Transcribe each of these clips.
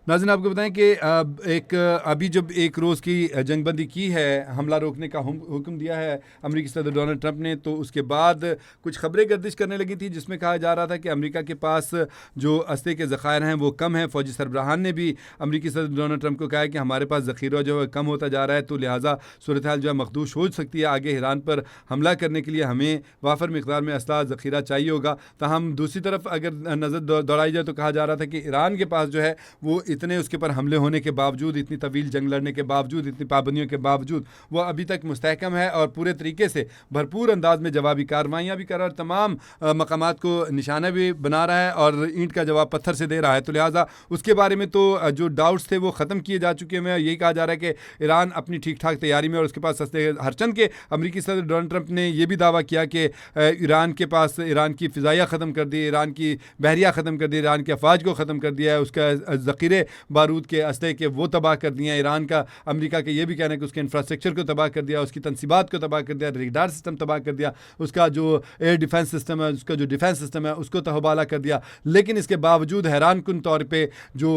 नाज़रीन आपको बताएं कि अभी जब एक रोज़ की जंगबंदी की है, हमला रोकने का हुक्म दिया है अमेरिकी सदर डोनाल्ड ट्रंप ने, तो उसके बाद कुछ खबरें गर्दिश करने लगी थी जिसमें कहा जा रहा था कि अमेरिका के पास जो अस्ते के ज़खायर हैं वो कम हैं। फ़ौजी सरबराहान ने भी अमेरिकी सदर डोनाल्ड ट्रंप को कहा है कि हमारे पास ज़ख़ीरा जो है कम होता जा रहा है, तो लिहाजा सूरत हाल जो है मखदूश हो सकती है। आगे ईरान पर हमला करने के लिए हमें वाफर मिक़दार में असला ज़ख़ीरा चाहिए होगा। ताहम दूसरी तरफ अगर नज़र दौड़ाई जाए तो कहा जा रहा था कि ईरान के पास जो है वो इतने उसके पर हमले होने के बावजूद, इतनी तवील जंग लड़ने के बावजूद, इतनी पाबंदियों के बावजूद वह अभी तक मुस्तहकम है और पूरे तरीके से भरपूर अंदाज में जवाबी कार्रवाइयाँ भी कर रहा है और तमाम मकामात को निशाना भी बना रहा है और ईंट का जवाब पत्थर से दे रहा है। तो लिहाजा उसके बारे में तो जो डाउट्स थे वो ख़त्म किए जा चुके हैं। यही कहा जा रहा है कि ईरान अपनी ठीक ठाक तैयारी में और उसके पास सस्ते हरचंद के अमेरिकी सदर डोनाल्ड ट्रंप ने यह भी दावा किया कि ईरान के पास ईरान की फ़िज़ाइया ख़त्म कर दी, ईरान की बहरिया ख़त्म कर दी, ईरान के अफवाज को ख़त्म कर दिया है, उसका ज़ख़ीरे बारूद के असले के वो तबाह कर दिए हैं। ईरान का अमेरिका के ये भी कहना है कि उसके इंफ्रास्ट्रक्चर को तबाह कर दिया, उसकी तनसीबात को तबाह कर दिया, रेडार सिस्टम तबाह कर दिया, उसका जो एयर डिफेंस सिस्टम है, उसका जो डिफेंस सिस्टम है उसको तहबाला कर दिया। लेकिन इसके बावजूद हैरान कुन तौर पर जो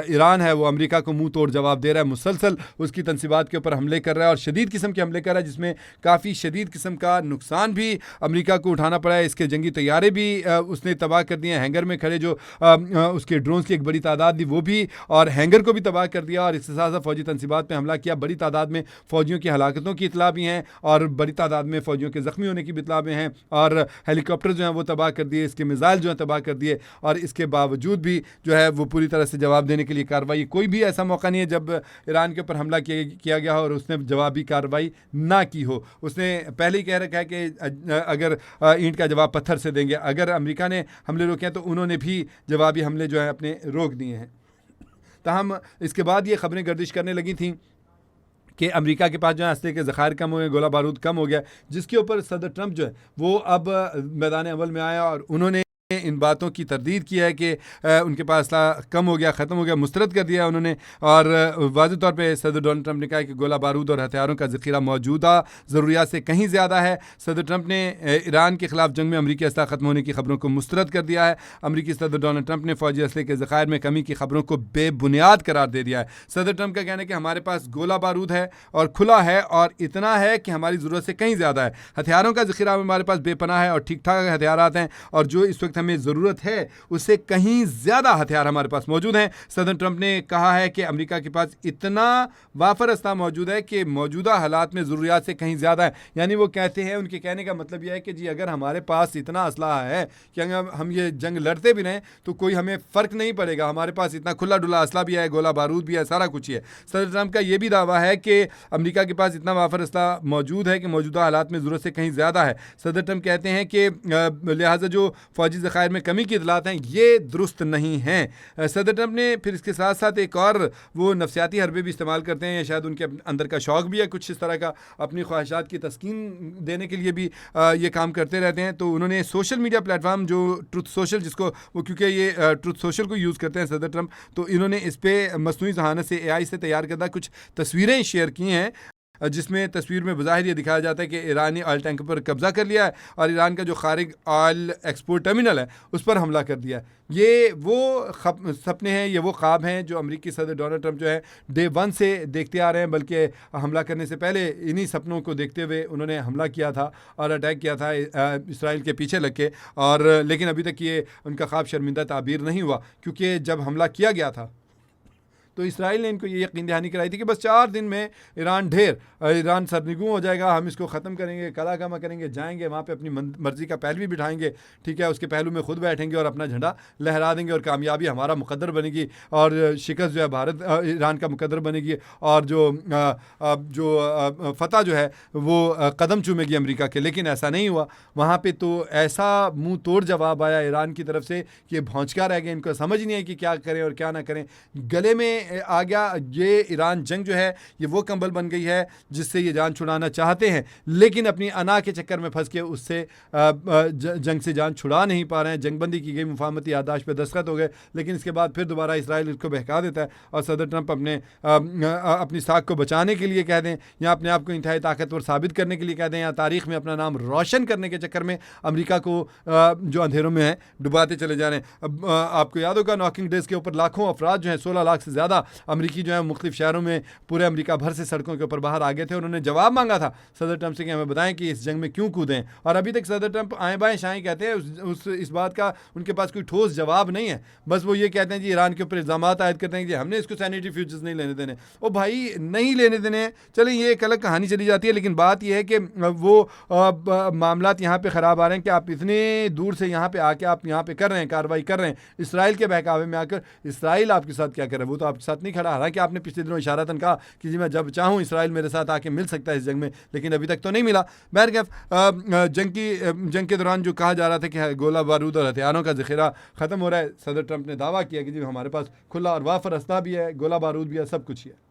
ईरान है वो अमेरिका को मुँह तोड़ जवाब दे रहा है, मुसलसल उसकी तनसीबात के ऊपर हमले कर रहा है और शदीद किस्म के हमले कर रहा है, जिसमें काफ़ी शदीद किस्म का नुकसान भी अमेरिका को उठाना पड़ा है। इसके जंगी तैयारे भी उसने तबाह कर दिए हैं। हैंगर में खड़े जो उसके ड्रोन्स की एक बड़ी तादाद थी वो भी, और हैंगर को भी तबाह कर दिया और इसके साथ साथ फौजी तनसीबात में हमला किया। बड़ी तादाद में फ़ौजियों की हलाकतों की इतला भी हैं और बड़ी तादाद में फ़ौजियों के ज़ख्मी होने की भी इतला भी हैं और हेलीकॉप्टर जो हैं वो तबाह कर दिए, इसके मिज़ाइल जो हैं तबाह कर दिए। और इसके बावजूद भी जो है वो पूरी तरह से जवाब देने के लिए कार्रवाई, कोई भी ऐसा मौका नहीं है जब ईरान के ऊपर हमला किया गया हो और उसने जवाबी कार्रवाई ना की हो। उसने पहले ही कह रखा है कि अगर ईंट का जवाब पत्थर से देंगे। अगर अमेरिका ने हमले रोके हैं तो उन्होंने भी जवाबी हमले जो हैं अपने रोक दिए हैं। ताहम इसके बाद ये खबरें गर्दिश करने लगी थीं कि अमेरिका के पास जो है असले के ज़खायर कम हो गए, गोला बारूद कम हो गया, जिसके ऊपर सदर ट्रंप जो है वो अब मैदान अमल में आया और उन्होंने इन बातों की तरदीद की है कि उनके पास कम हो गया, ख़त्म हो गया, मुस्तरद कर दिया उन्होंने। और वाज़ेह तौर पे सदर डोनाल्ड ट्रंप ने कहा कि गोला बारूद और हथियारों का ज़ख़ीरा मौजूदा ज़रूरियात से कहीं ज़्यादा है। सदर ट्रंप ने ईरान के ख़िलाफ़ जंग में अमरीकी असला ख़त्म होने की खबरों को मुस्तरद कर दिया है। अमरीकी सदर डोनाल्ड ट्रंप ने फ़ौजी असले के ज़खायर में कमी की खबरों को बेबुनियाद करार दे दिया है। सदर ट्रंप का कहना है कि हमारे पास गोला बारूद है और खुला है और इतना है कि हमारी ज़रूरत से कहीं ज़्यादा है। हथियारों का ज़ख़ीरा हमारे पास बेपनाह है और ठीक ठाक हथियारात हैं और जो इस वक्त हमें ज़रूरत है उससे कहीं ज़्यादा हथियार हमारे पास मौजूद हैं। सदर ट्रंप ने कहा है कि अमेरिका के पास इतना वाफर असला मौजूद है कि मौजूदा हालात में ज़रूरियात से कहीं ज़्यादा है। यानी वो कहते हैं, उनके कहने का मतलब यह है कि जी अगर हमारे पास इतना असला है कि अगर हम ये जंग लड़ते भी रहें तो कोई हमें फ़र्क नहीं पड़ेगा, हमारे पास इतना खुला डुला असला भी है, गोला बारूद भी है, सारा कुछ ही है। सदर ट्रंप का यह भी दावा है कि अमेरिका के पास इतना वाफर असला मौजूद है कि मौजूदा हालात में ज़रूरत से कहीं ज़्यादा है। सदर ट्रंप कहते हैं कि लिहाजा जो फ़ौजी ज़खायर में कमी की इतलात हैं ये दुरुस्त नहीं हैं। सदर ट्रंप ने फिर इसके साथ साथ एक और वो नफ्सियाती हरबे भी इस्तेमाल करते हैं, या शायद उनके अंदर का शौक़ भी है कुछ इस तरह का, अपनी ख्वाहिशात की तस्कीन देने के लिए भी ये काम करते रहते हैं। तो उन्होंने सोशल मीडिया प्लेटफार्म जो ट्रुथ सोशल, जिसको वो क्योंकि ये ट्रुथ सोशल को यूज़ करते हैं सदर ट्रंप, तो इन्होंने इस पर मसनूई ज़हानत से AI से तैयार करदा कुछ तस्वीरें शेयर की हैं जिसमें तस्वीर में बज़ाहिर ये दिखाया जाता है कि ईरानी ऑयल टैंक पर कब्ज़ा कर लिया है और ईरान का जो खारिज ऑयल एक्सपोर्ट टर्मिनल है उस पर हमला कर दिया है। ये वो सपने हैं, ये वो ख्वाब हैं जो अमेरिकी सदर डोनाल्ड ट्रंप जो है डे 1 से देखते आ रहे हैं, बल्कि हमला करने से पहले इन्हीं सपनों को देखते हुए उन्होंने हमला किया था और अटैक किया था इसराइल के पीछे लग के। और लेकिन अभी तक ये उनका ख्वाब शर्मिंदा ताबीर नहीं हुआ, क्योंकि जब हमला किया गया था तो इसराइल ने इनको ये यकीन दहानी कराई थी कि बस 4 दिन में ईरान सरनिगू हो जाएगा, हम इसको ख़त्म करेंगे, कला कमा करेंगे, जाएंगे वहाँ पे अपनी मर्ज़ी का पहलू भी बिठाएंगे, ठीक है, उसके पहलू में खुद बैठेंगे और अपना झंडा लहरा देंगे और कामयाबी हमारा मुकद्दर बनेगी और शिकस्त जो है ईरान का मुकद्दर बनेगी और जो फ़तह जो है वो कदम चूमेगी अमेरिका के। लेकिन ऐसा नहीं हुआ। वहाँ पर तो ऐसा मुँह तोड़ जवाब आया ईरान की तरफ से कि भौंचका रह गया, इनको समझ नहीं है कि क्या करें और क्या ना करें। गले में आ गया। ये ईरान जंग जो है ये वो कंबल बन गई है जिससे ये जान छुड़ाना चाहते हैं, लेकिन अपनी अना के चक्कर में फंस के उससे जंग से जान छुड़ा नहीं पा रहे हैं। जंगबंदी की गई, मुफाहमती याददाश्त पे दस्तखत हो गए, लेकिन इसके बाद फिर दोबारा इसराइल इसको बहका देता है और सदर ट्रंप अपनी साख को बचाने के लिए कह दें या अपने आप को इंतहाई ताकतवर साबित करने के लिए कह दें या तारीख में अपना नाम रोशन करने के चक्कर में अमेरिका को जो अंधेरों में है डुबाते चले जा रहे हैं। अब आपको याद होगा नॉकिंग डेज के ऊपर लाखों अफराद जो हैं, 16 लाख से ज़्यादा अमरीकी जो है मुख्तलिफ शहरों में पूरे अमेरिका भर से सड़कों के ऊपर बाहर आ गए थे। उन्होंने जवाब मांगा था सदर ट्रंप से कि हमें बताएं कि इस जंग में क्यों कूदें, और अभी तक सदर ट्रंप आए बाएं शाएं कहते हैं। इस बात का उनके पास कोई ठोस जवाब नहीं है। बस वो ये कहते हैं जी ईरान के ऊपर इल्ज़ाम आयद करते हैं कि हमने इसको सैनिटरी फ्यूचर्स नहीं लेने देने। ओ भाई नहीं लेने देने, चले ये एक अलग कहानी चली जाती है, लेकिन बात यह है कि वो मामलात यहाँ पे ख़राब आ रहे हैं कि आप इतने दूर से यहाँ पे आके आप यहाँ पे कर रहे हैं, कार्रवाई कर रहे हैं इसराइल के बहकावे में आकर। इसराइल आपके साथ क्या कर रहा है? वो तो आपके साथ नहीं खड़ा। हालांकि आपने पिछले दिनों इशारतन कहा कि जी मैं जब चाहूँ इसराइल मेरे साथ आके मिल सकता है इस जंग में, लेकिन अभी तक तो नहीं मिला। बहरकैफ जंग के दौरान जो कहा जा रहा था कि गोला बारूद और हथियारों का ज़ख़ीरा ख़त्म हो रहा है, सदर ट्रंप ने दावा किया कि जी हमारे पास खुला और वाफर असला भी है, गोला बारूद भी है, सब कुछ ही है।